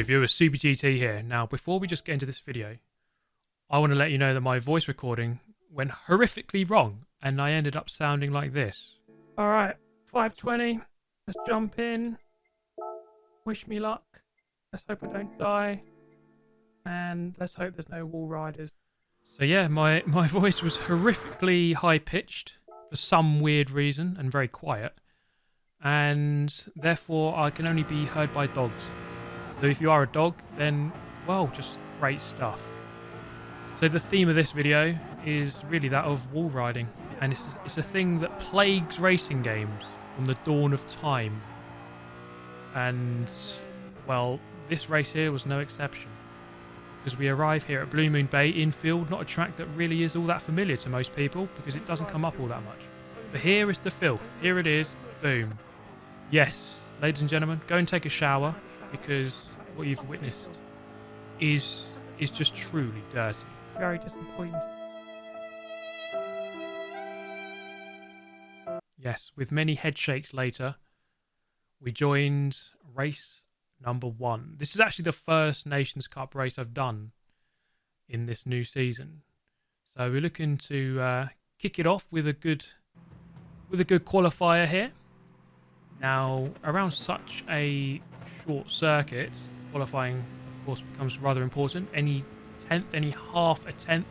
Hello viewers, SuperGT here. Now before we just get into this video, I want to let you know that my voice recording went horrifically wrong and I ended up sounding like this. Alright, 520, let's jump in, wish me luck, let's hope I don't die, and let's hope there's no wall riders. So yeah, my voice was horrifically high pitched for some weird reason and very quiet, and therefore I can only be heard by dogs. So if you are a dog, then, well, just great stuff. So the theme of this video is really that of wall riding, and it's a thing that plagues racing games from the dawn of time. And, well, this race here was no exception, because we arrive here at Blue Moon Bay infield, not a track that really is all that familiar to most people, because it doesn't come up all that much. But here is the filth. Here it is. Boom. Yes, ladies and gentlemen, go and take a shower, because what you've witnessed is just truly dirty. Very disappointing. Yes, with many head shakes later, we joined race number 1. This is actually the first Nations Cup race I've done in this new season. So we're looking to kick it off with a good qualifier here. Now, around such a short circuit, qualifying of course becomes rather important. Any tenth, any half a tenth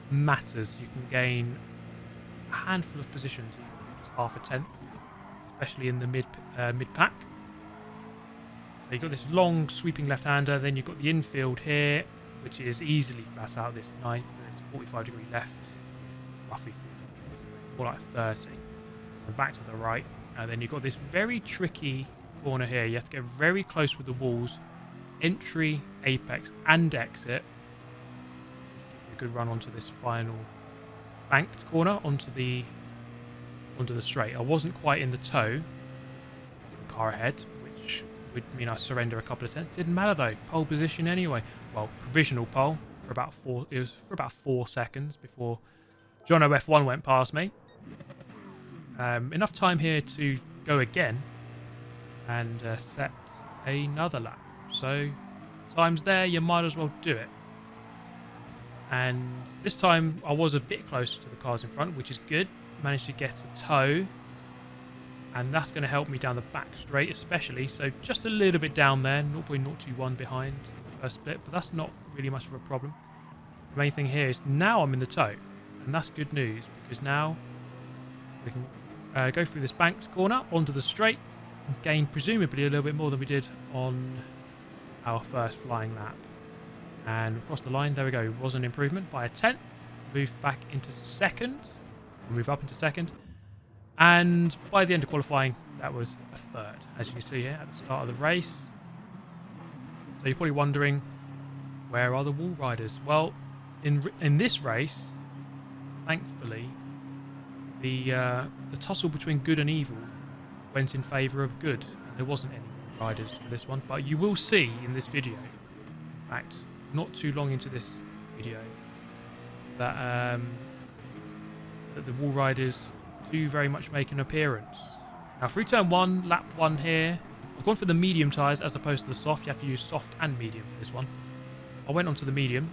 matters. You can gain a handful of positions, just half a tenth, especially in the mid pack. So you've got this long sweeping left-hander, then you've got the infield here, which is easily flat out this 45-degree left, roughly more like 30, and back to the right. And then you've got this very tricky corner here. You have to get very close with the walls, entry, apex, and exit. A good run onto this final banked corner onto the straight. I wasn't quite in the toe, the car ahead, which would mean I surrender a couple of tenths. Didn't matter though. Pole position anyway. Well, provisional pole for about 4. It was for about 4 seconds before Jono F1 went past me. Enough time here to go again and set another lap. So time's there, you might as well do it. And this time I was a bit closer to the cars in front, which is good. Managed to get a toe, and that's going to help me down the back straight especially. So just a little bit down there, 0.021 behind the first split, but that's not really much of a problem. The main thing here is now I'm in the toe, and that's good news, because now we can go through this banked corner onto the straight and gain presumably a little bit more than we did on our first flying lap. And across the line, there we go. It was an improvement by a tenth. Move back into second. Move up into second. And by the end of qualifying, that was a third, as you can see here at the start of the race. So you're probably wondering, where are the wall riders? Well, in this race, thankfully, the tussle between good and evil went in favour of good. There wasn't any riders for this one, but you will see in this video, in fact, not too long into this video, that the wall riders do very much make an appearance. Now through turn 1, lap 1 here, I've gone for the medium tyres as opposed to the soft. You have to use soft and medium for this one. I went onto the medium,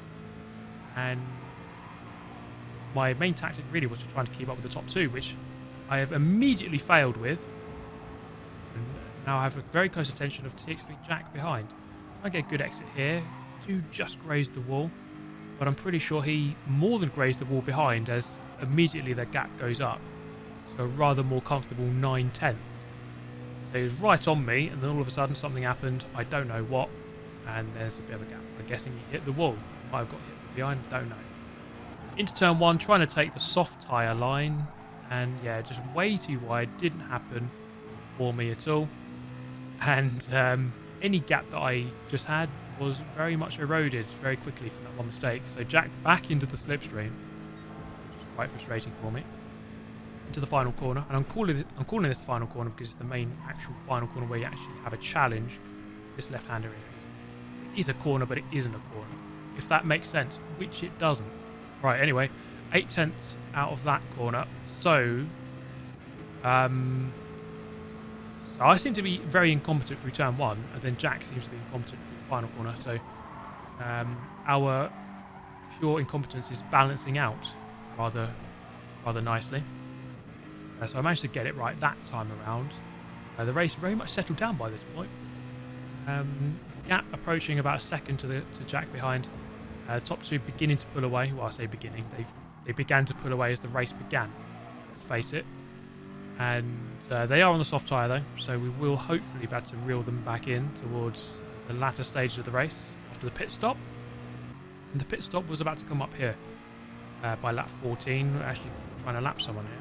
and my main tactic really was to try and keep up with the top 2, which I have immediately failed with. And now I have a very close attention of TX3 Jack behind. I get a good exit here. Do just graze the wall, but I'm pretty sure he more than grazed the wall behind, as immediately the gap goes up. So a rather more comfortable 9 tenths. So he was right on me, and then all of a sudden something happened. I don't know what, and there's a bit of a gap. I'm guessing he hit the wall. Might have got hit from behind, don't know. Into turn 1, trying to take the soft tyre line, and yeah, just way too wide. Didn't happen for me at all. And any gap that I just had was very much eroded very quickly from that one mistake. So Jack back into the slipstream, which is quite frustrating for me. Into the final corner, and I'm calling this the final corner because it's the main actual final corner where you actually have a challenge. This left-hander is. It is a corner, but it isn't a corner, if that makes sense, which it doesn't. Right, anyway, 8 tenths out of that corner. So I seem to be very incompetent through turn 1, and then Jack seems to be incompetent through final corner. So our pure incompetence is balancing out rather nicely. So I managed to get it right that time around. The race very much settled down by this point. Gap approaching about a second to Jack behind. The top two beginning to pull away. Well, I say beginning. They began to pull away as the race began. Let's face it. And they are on the soft tyre though, so we will hopefully be able to reel them back in towards the latter stages of the race after the pit stop. And the pit stop was about to come up here by lap 14. We're actually trying to lap someone here.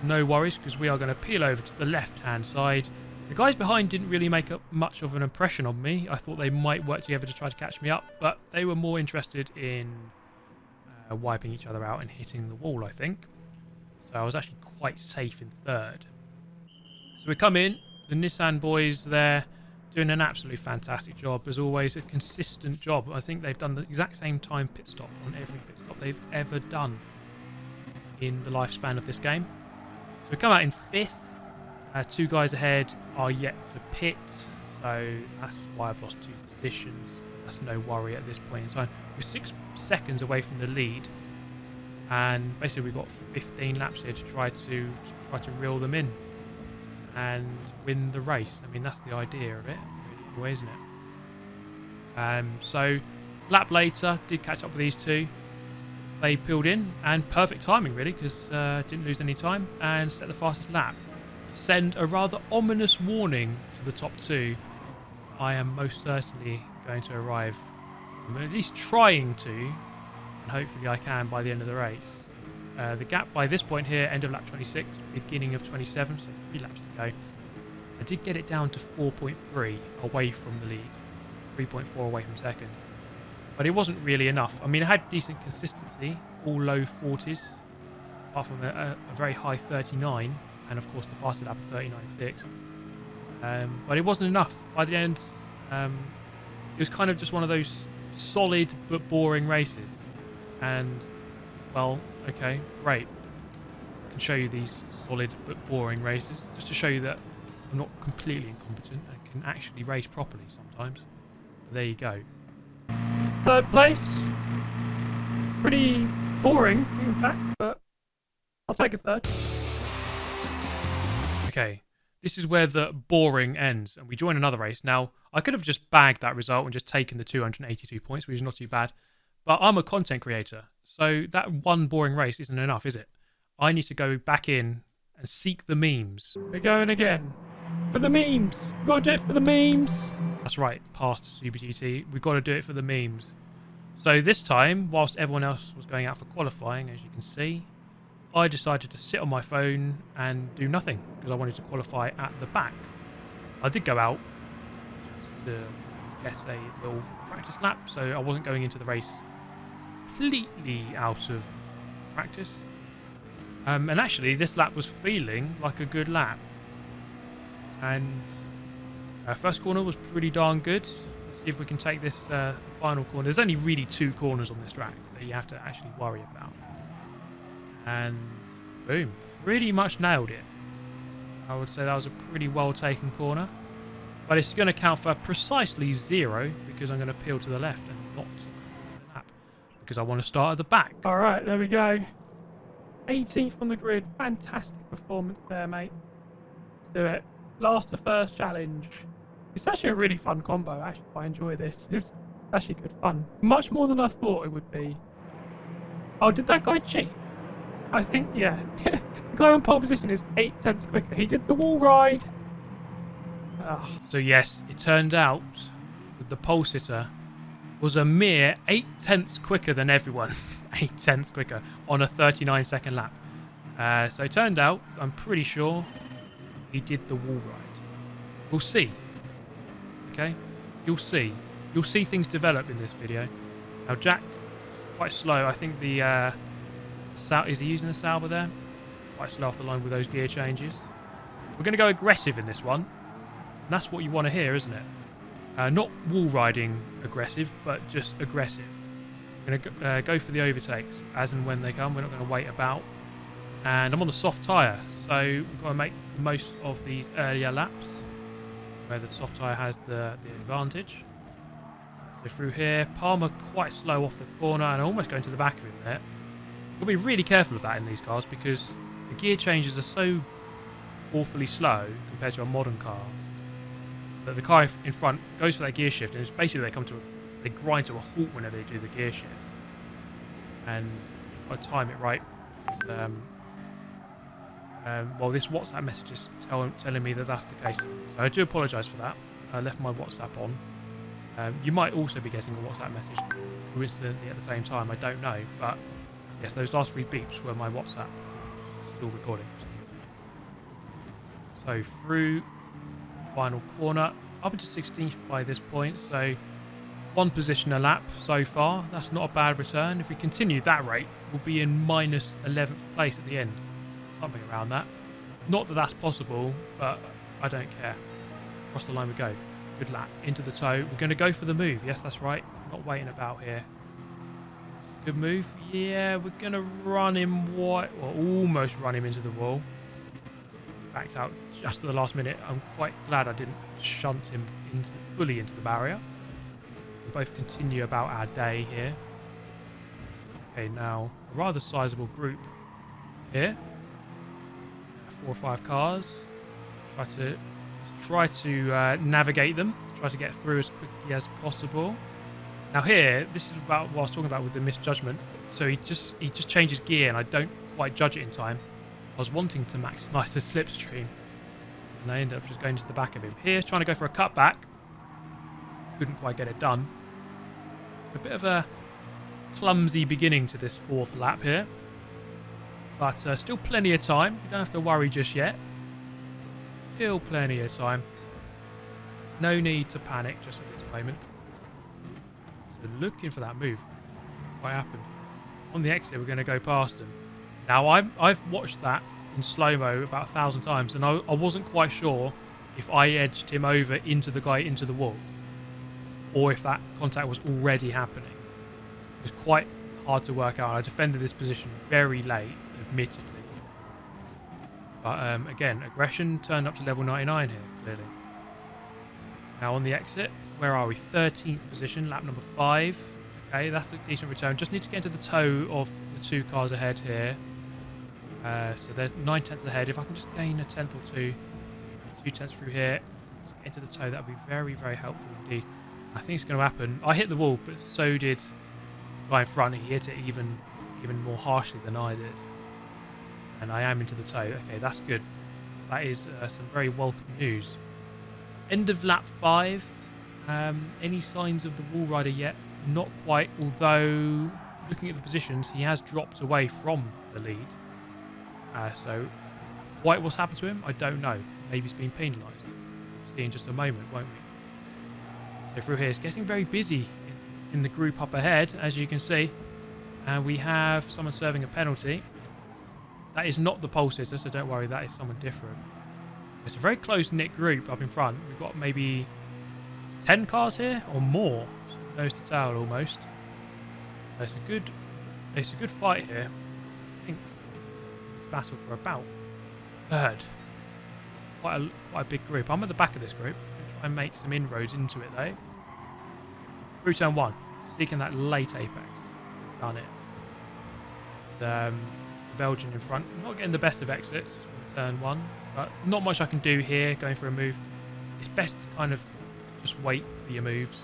No worries, because we are going to peel over to the left-hand side. The guys behind didn't really make up much of an impression on me. I thought they might work together to try to catch me up, but they were more interested in wiping each other out and hitting the wall, I think. So I was actually quite safe in third. So we come in, the Nissan boys there doing an absolutely fantastic job. As always, a consistent job. I think they've done the exact same time pit stop on every pit stop they've ever done in the lifespan of this game. So we come out in fifth. Two guys ahead are yet to pit, so that's why I've lost 2 positions. That's no worry at this point in time. We're 6 seconds away from the lead, and basically we've got 15 laps here to try to reel them in and win the race. I mean, that's the idea of it, anyway, isn't it? So lap later, did catch up with these two. They peeled in, and perfect timing really, because didn't lose any time and set the fastest lap. Send a rather ominous warning to the top two. I am most certainly going to arrive. I'm at least trying to, and hopefully I can by the end of the race. The gap by this point here, end of lap 26, beginning of 27, so 3 laps to go. I did get it down to 4.3 away from the lead, 3.4 away from second. But it wasn't really enough. I mean, I had decent consistency, all low 40s, apart from a very high 39, and of course the faster lap of 39.6. But it wasn't enough. By the end, it was kind of just one of those solid but boring races. And, well, okay, great. I can show you these solid but boring races, just to show you that I'm not completely incompetent and can actually race properly sometimes. But there you go. Third place. Pretty boring, in fact, but I'll take a third. Okay, this is where the boring ends, and we join another race. Now, I could have just bagged that result and just taken the 282 points, which is not too bad, but I'm a content creator, so that one boring race isn't enough, is it? I need to go back in and seek the memes. We're going again. For the memes! We've got to do it for the memes! That's right, past Super GT, we've got to do it for the memes. So this time, whilst everyone else was going out for qualifying, as you can see, I decided to sit on my phone and do nothing because I wanted to qualify at the back. I did go out just to get a little practice lap, so I wasn't going into the race completely out of practice. And actually, this lap was feeling like a good lap. And first corner was pretty darn good. Let's see if we can take this final corner. There's only really 2 corners on this track that you have to actually worry about. And boom, pretty much nailed it. I would say that was a pretty well taken corner, but it's going to count for precisely 0 because I'm going to peel to the left and not to the lap because I want to start at the back. All right, there we go. 18th on the grid. Fantastic performance there, mate. Let's do it. Last to first challenge. It's actually a really fun combo. Actually, I enjoy this. It's actually good fun. Much more than I thought it would be. Oh, did that guy cheat? I think, yeah. The guy on pole position is 8/10 quicker. He did the wall ride. Oh. So yes, it turned out that the pole sitter was a mere 8/10 quicker than everyone. 8/10 quicker on a 39-second lap. So it turned out, I'm pretty sure, he did the wall ride. We'll see. Okay? You'll see. You'll see things develop in this video. Now Jack, quite slow. I think the... is he using the Sauber there? Quite slow off the line with those gear changes. We're going to go aggressive in this one. And that's what you want to hear, isn't it? Not wall riding aggressive, but just aggressive. We're going to go for the overtakes as and when they come. We're not going to wait about. And I'm on the soft tyre, so we've got to make the most of these earlier laps. where the soft tyre has the advantage. So through here, Palmer quite slow off the corner and almost going to the back of him there. You've got to be really careful of that in these cars because the gear changes are so awfully slow compared to a modern car that the car in front goes for that gear shift, and it's basically they grind to a halt whenever they do the gear shift. And you've got to time it right. Well, this WhatsApp message is telling me that that's the case. So I do apologise for that. I left my WhatsApp on. You might also be getting a WhatsApp message coincidentally at the same time. I don't know. But yes, those last 3 beeps were my WhatsApp still recording. So through final corner, up into 16th by this point. So 1 position a lap so far. That's not a bad return. If we continue that rate, we'll be in minus 11th place at the end. Something around that. Not that that's possible, but I don't care. Across the line we go. Good lap. Into the toe. We're going to go for the move. Yes, that's right. Not waiting about here. Good move. Yeah, we're going to run him wide. Or almost run him into the wall. Backed out just at the last minute. I'm quite glad I didn't shunt him fully into the barrier. We both continue about our day here. Okay, now a rather sizable group here. 4 or 5 cars. Try to navigate them. Try to get through as quickly as possible. Now here, this is about what I was talking about with the misjudgment. So he just changes gear, and I don't quite judge it in time. I was wanting to maximise the slipstream, and I ended up just going to the back of him. Here, trying to go for a cutback. Couldn't quite get it done. A bit of a clumsy beginning to this 4th lap here. But still plenty of time. You don't have to worry just yet. Still plenty of time. No need to panic just at this moment. So looking for that move. What happened? On the exit, we're going to go past him. Now, I've watched that in slow-mo about 1,000 times, and I wasn't quite sure if I edged him over into the guy into the wall, or if that contact was already happening. It was quite hard to work out. I defended this position very late, admittedly. But again, aggression turned up to level 99 here, clearly. Now on the exit, where are we? 13th position, lap number 5. Okay, that's a decent return. Just need to get into the toe of the 2 cars ahead here. So they're 9/10 ahead. If I can just gain a 10th or 2 tenths through here, just get into the toe, that would be very, very helpful indeed. I think it's going to happen. I hit the wall, but so did the guy in front. He hit it even more harshly than I did. And I am into the toe. Okay, that's good. That is some very welcome news. End of lap 5. Any signs of the Wallrider yet? Not quite, although looking at the positions, he has dropped away from the lead. So quite what's happened to him, I don't know. Maybe he's been penalised. We'll see in just a moment, won't we? So through here, it's getting very busy in the group up ahead, as you can see. And we have someone serving a penalty. That is not the pole sitter, so don't worry, that is someone different. It's a very close-knit group up in front. We've got maybe 10 cars here, or more. Nose to tail, almost. So it's a good fight here. I think it's battle for about 3rd. Quite a big group. I'm at the back of this group. I'm going to try and make some inroads into it, though. Through turn 1. Seeking that late apex. Done it. The Belgian in front. Not getting the best of exits from turn 1, but not much I can do here going for a move. It's best to kind of just wait for your moves.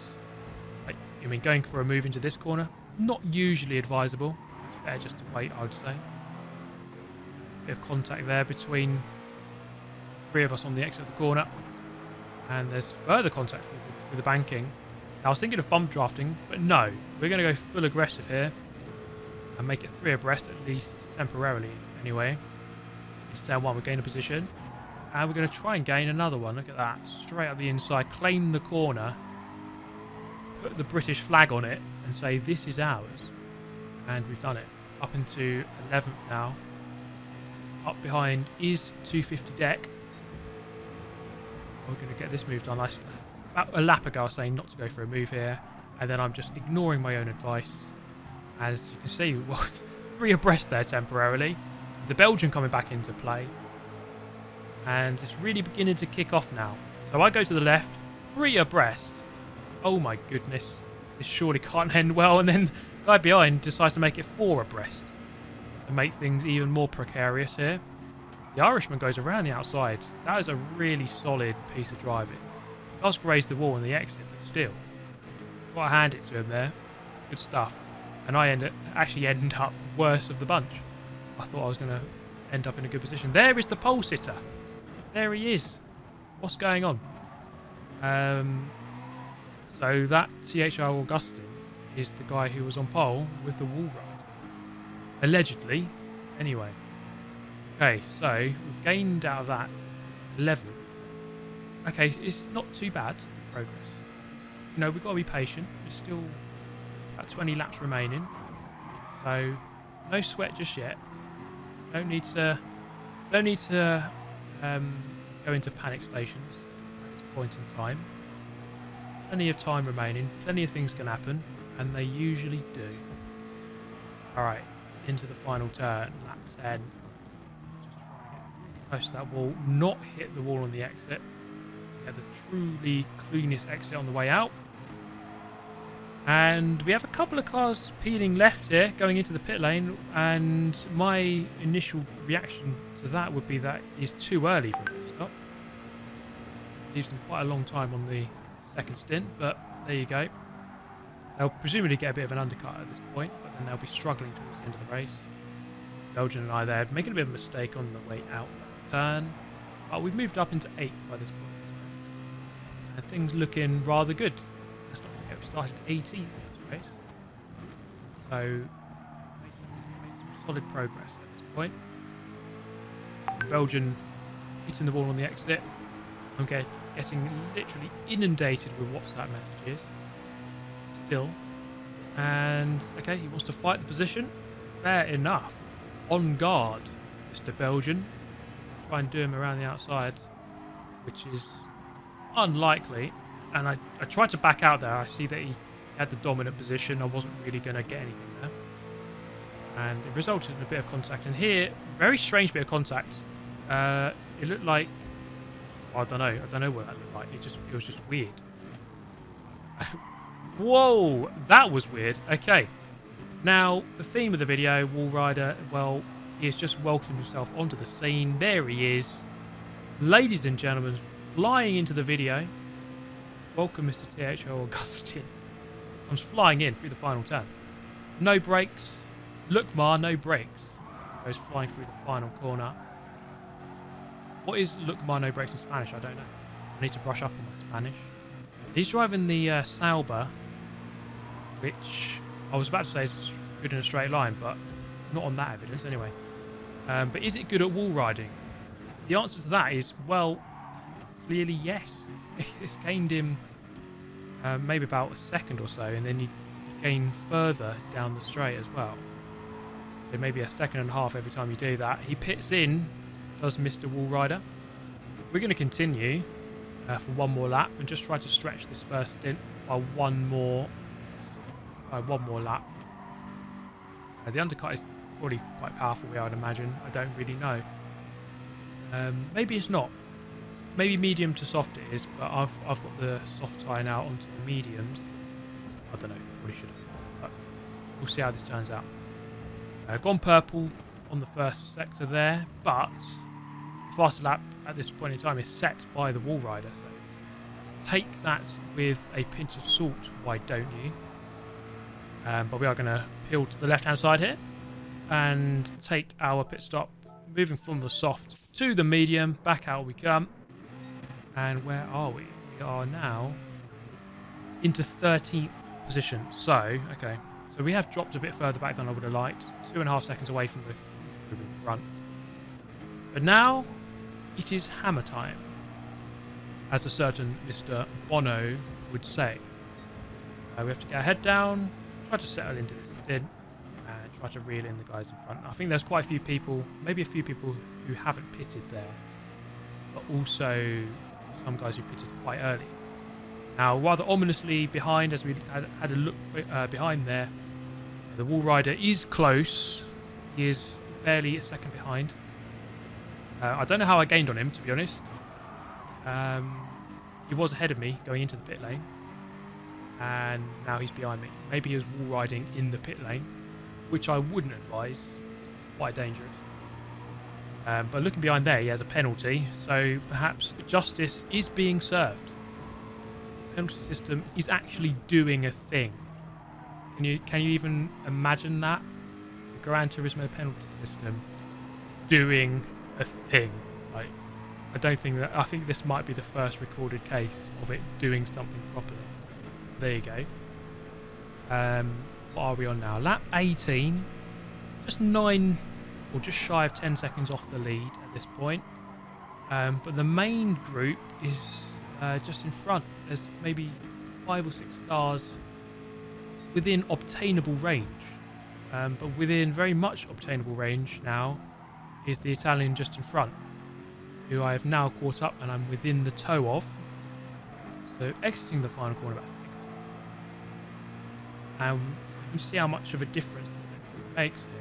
Like, I mean, going for a move into this corner, not usually advisable. It's better just to wait, I would say. Bit of contact there between 3 of us on the exit of the corner, and there's further contact through the banking. Now, I was thinking of bump drafting, but no, we're going to go full aggressive here and make it 3 abreast, at least temporarily anyway. Into turn 1, we gain a position, and we're going to try and gain another one. Look at that, straight up the inside, claim the corner, put the British flag on it, and say this is ours. And we've done it. Up into 11th now. Up behind is 250 deck. We're going to get this move done. About a lap ago I was saying not to go for a move here, and then I'm just ignoring my own advice. As you can see, well, 3 abreast there temporarily. The Belgian coming back into play, and it's really beginning to kick off now. So I go to the left, 3 abreast. Oh my goodness. This surely can't end well. And then the guy behind decides to make it 4 abreast to make things even more precarious here. The Irishman goes around the outside. That is a really solid piece of driving. Does graze the wall on the exit, but still. Got to hand it to him there. Good stuff. And I actually end up worse of the bunch. I thought I was going to end up in a good position. There is the pole sitter. There he is. What's going on? So that THR Augustine is the guy who was on pole with the wall ride. Allegedly. Anyway. Okay, so we've gained out of that 11. Okay, it's not too bad, progress. You know, we've got to be patient. There's still about 20 laps remaining. So, no sweat just yet. Don't need to go into panic stations at this point in time. Plenty of time remaining. Plenty of things can happen, and they usually do. Alright, into the final turn, lap 10. Close to that wall, not hit the wall on the exit. So get the truly cleanest exit on the way out. And we have a couple of cars peeling left here, going into the pit lane. And my initial reaction to that would be that it's too early for a pit stop. Leaves them quite a long time on the second stint, but there you go. They'll presumably get a bit of an undercut at this point, but then they'll be struggling towards the end of the race. Belgian and I there making a bit of a mistake on the way out that turn, but we've moved up into 8th by this point, and things looking rather good. Let's not forget we started 18th in this race, so made some solid progress at this point. Belgian hitting the wall on the exit. I'm getting literally inundated with WhatsApp messages still, and okay, he wants to fight the position. Fair enough. On guard, Mr. Belgian. Try and do him around the outside, which is unlikely. And I tried to back out there. I see that he had the dominant position. I wasn't really going to get anything there. And it resulted in a bit of contact. And here, very strange bit of contact. It looked like... I don't know what that looked like. It was just weird. Whoa! That was weird. Okay. Now, the theme of the video, Wallrider, well, he has just welcomed himself onto the scene. There he is. Ladies and gentlemen, flying into the video. Welcome, Mr. THR Augustine. Comes flying in through the final turn. No brakes. Look, no brakes. Goes flying through the final corner. What is look, no brakes in Spanish? I don't know. I need to brush up on my Spanish. He's driving the Sauber, which... I was about to say it's good in a straight line, but not on that evidence anyway. But is it good at wall riding? The answer to that is, well, clearly yes. It's gained him maybe about a second or so, and then you gain further down the straight as well. So maybe a second and a half every time you do that. He pits in, does Mr. Wallrider. We're going to continue for one more lap and just try to stretch this first stint by one more lap. The undercut is probably quite powerful here, I'd imagine. I don't really know. Maybe it's not. Maybe medium to soft it is, but I've got the soft tyre now onto the mediums. I don't know, probably should have. But we'll see how this turns out. Gone purple on the first sector there, but the fastest lap at this point in time is set by the Wallrider. So take that with a pinch of salt, why don't you? But we are going to peel to the left-hand side here and take our pit stop, moving from the soft to the medium. Back out we come. And where are we? We are now into 13th position. So, okay. So we have dropped a bit further back than I would have liked. 2.5 seconds away from the front. But now it is hammer time, as a certain Mr. Bono would say. We have to get our head down, try to settle into this stint, and try to reel in the guys in front. I think there's quite a few people, maybe a few people who haven't pitted there, but also some guys who pitted quite early. Now, rather ominously behind, as we had a look behind there, the Wallrider is close. He is barely a second behind. I don't know how I gained on him, to be honest. he was ahead of me going into the pit lane, and now he's behind me. Maybe he was wall riding in the pit lane, which I wouldn't advise. It's quite dangerous. But looking behind there, he has a penalty, so perhaps justice is being served. The penalty system is actually doing a thing. Can you even imagine that? The Gran Turismo penalty system doing a thing. Like, I think this might be the first recorded case of it doing something properly. There you go. What are we on now? Lap 18. Just 9 or just shy of 10 seconds off the lead at this point. But the main group is just in front. There's maybe 5 or 6 cars within obtainable range. But within very much obtainable range now is the Italian just in front, who I have now caught up and I'm within the tow of. So exiting the final corner about 60. And you see how much of a difference this makes here.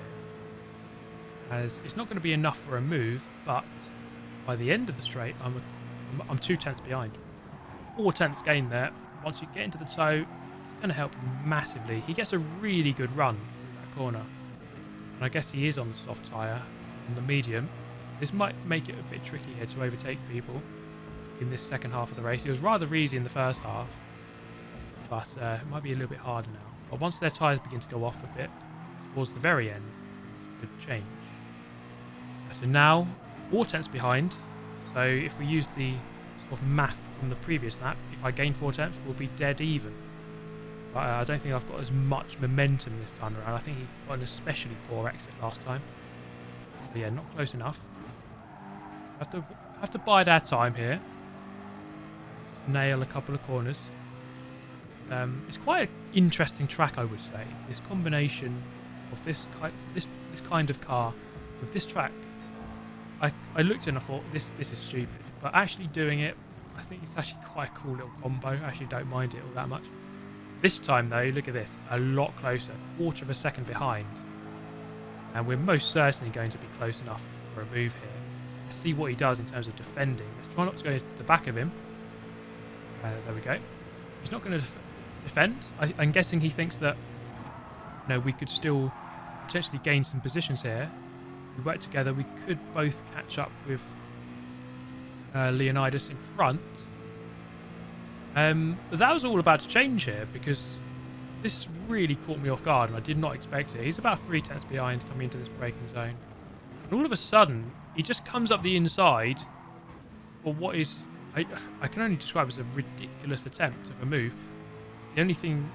As it's not going to be enough for a move, but by the end of the straight, I'm 2 tenths behind. 4 tenths gain there. Once you get into the tow, it's going to help massively. He gets a really good run through that corner. And I guess he is on the soft tyre, on the medium. This might make it a bit tricky here to overtake people in this second half of the race. It was rather easy in the first half, but it might be a little bit harder now. But once their tyres begin to go off a bit, towards the very end, it could change. So now, 4 tenths behind. So if we use the sort of math from the previous lap, if I gain 4 tenths, we'll be dead even. But I don't think I've got as much momentum this time around. I think he got an especially poor exit last time. So yeah, not close enough. Have to bide our time here. Just nail a couple of corners. It's quite an interesting track, I would say. This combination of this kind of car with this track. I looked and I thought this is stupid, but actually doing it, I think it's actually quite a cool little combo. I actually don't mind it all that much. This time though, look at this, a lot closer, 1/4 of a second behind, and we're most certainly going to be close enough for a move here. Let's see what he does in terms of defending. Let's try not to go to the back of him. There we go. He's not going to defend. I'm guessing he thinks that we could still potentially gain some positions here. If we work together, we could both catch up with Leonidas in front. But that was all about to change here, because this really caught me off guard and I did not expect it. He's about 3 tenths behind coming into this braking zone. And all of a sudden, he just comes up the inside for what is, I can only describe as a ridiculous attempt of a move. The only thing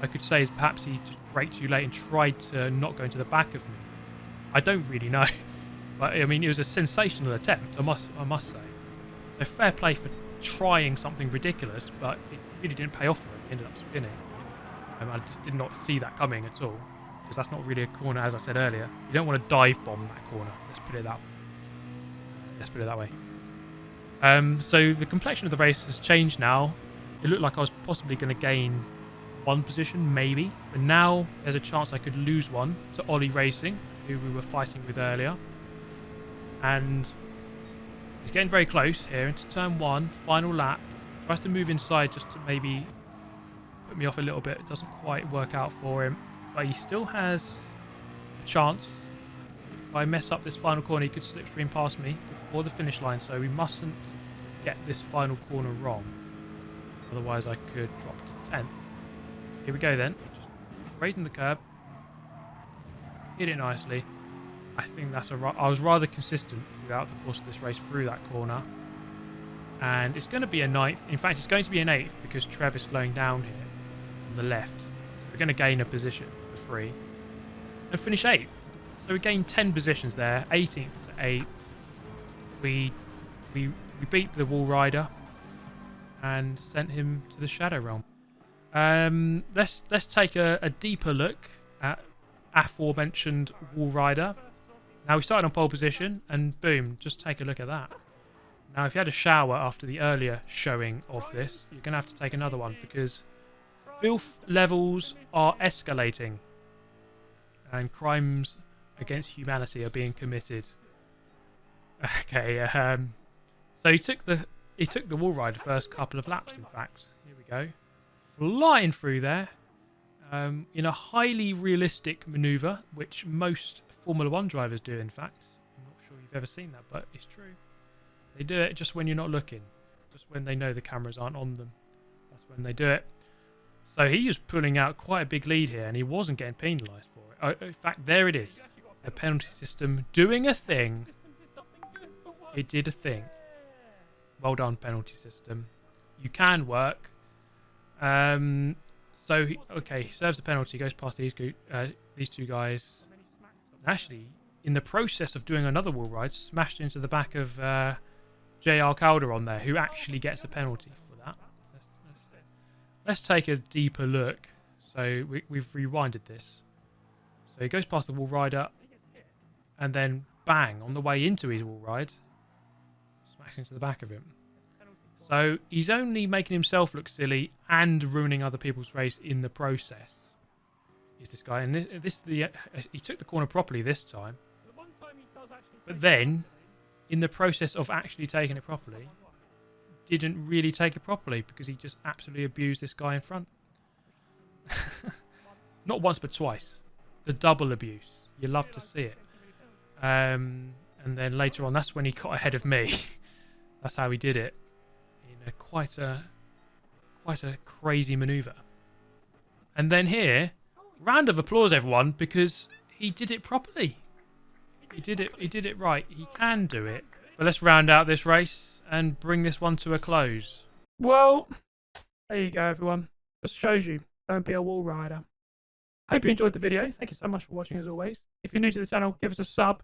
I could say is perhaps he just braked too late and tried to not go into the back of me. I don't really know. But I mean, it was a sensational attempt, I must say. So fair play for trying something ridiculous, but it really didn't pay off for him. He ended up spinning. I just did not see that coming at all, because that's not really a corner, as I said earlier. You don't want to dive bomb that corner. Let's put it that way. So the complexion of the race has changed now. It looked like I was possibly going to gain 1 position, maybe, but now there's a chance I could lose one to Ollie Racing, who we were fighting with earlier. And he's getting very close here into turn 1, final lap. Tries to move inside just to maybe put me off a little bit. It doesn't quite work out for him, but he still has a chance. If I mess up this final corner, he could slipstream past me before the finish line, so we mustn't get this final corner wrong. Otherwise I could drop to 10th. Here we go then. Just raising the curb. Hit it nicely. I think that's I was rather consistent throughout the course of this race through that corner. And it's going to be a 9th. In fact, it's going to be an 8th because Trev is slowing down here on the left. So we're going to gain a position for free and finish 8th. So we gained 10 positions there, 18th to 8th. We beat the Wallrider and sent him to the Shadow Realm. Let's take a deeper look at aforementioned Wallrider. Now we started on pole position and boom, just take a look at that. Now if you had a shower after the earlier showing of this, you're going to have to take another one because filth levels are escalating and crimes against humanity are being committed. Okay, so he took the He took the Wallrider the first couple of laps, in fact. Here we go. Flying through there. In a highly realistic manoeuvre, which most Formula 1 drivers do, in fact. I'm not sure you've ever seen that, but it's true. They do it just when you're not looking. Just when they know the cameras aren't on them. That's when they do it. So he was pulling out quite a big lead here, and he wasn't getting penalised for it. In fact, there it is. The penalty system doing a thing. It did a thing. Well done, penalty system. You can work. So, he serves the penalty, goes past these two guys. Actually, in the process of doing another wall ride, smashed into the back of JR Calderon there, who actually gets a penalty for that. Let's take a deeper look. So, we've rewinded this. So, he goes past the wall rider, and then, bang, on the way into his wall ride, smacks into the back of him. So he's only making himself look silly and ruining other people's race in the process. Is this guy? And he took the corner properly this time. But then, in the process of actually taking it properly, didn't really take it properly because he just absolutely abused this guy in front. Not once but twice. The double abuse. You love to see it. And then later on, that's when he got ahead of me. That's how he did it. Quite a crazy manoeuvre. And then here, round of applause everyone, because he did it properly. He did it right. He can do it. But let's round out this race and bring this one to a close. Well, there you go everyone. Just shows you, don't be a wall rider. Hope you enjoyed the video. Thank you so much for watching as always. If you're new to the channel, give us a sub.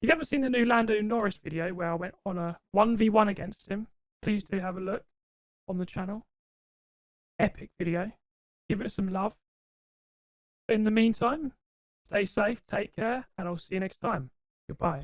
If you haven't seen the new Lando Norris video where I went on a 1v1 against him, please do have a look on the channel. Epic video. Give it some love. In the meantime, stay safe, take care, and I'll see you next time. Goodbye.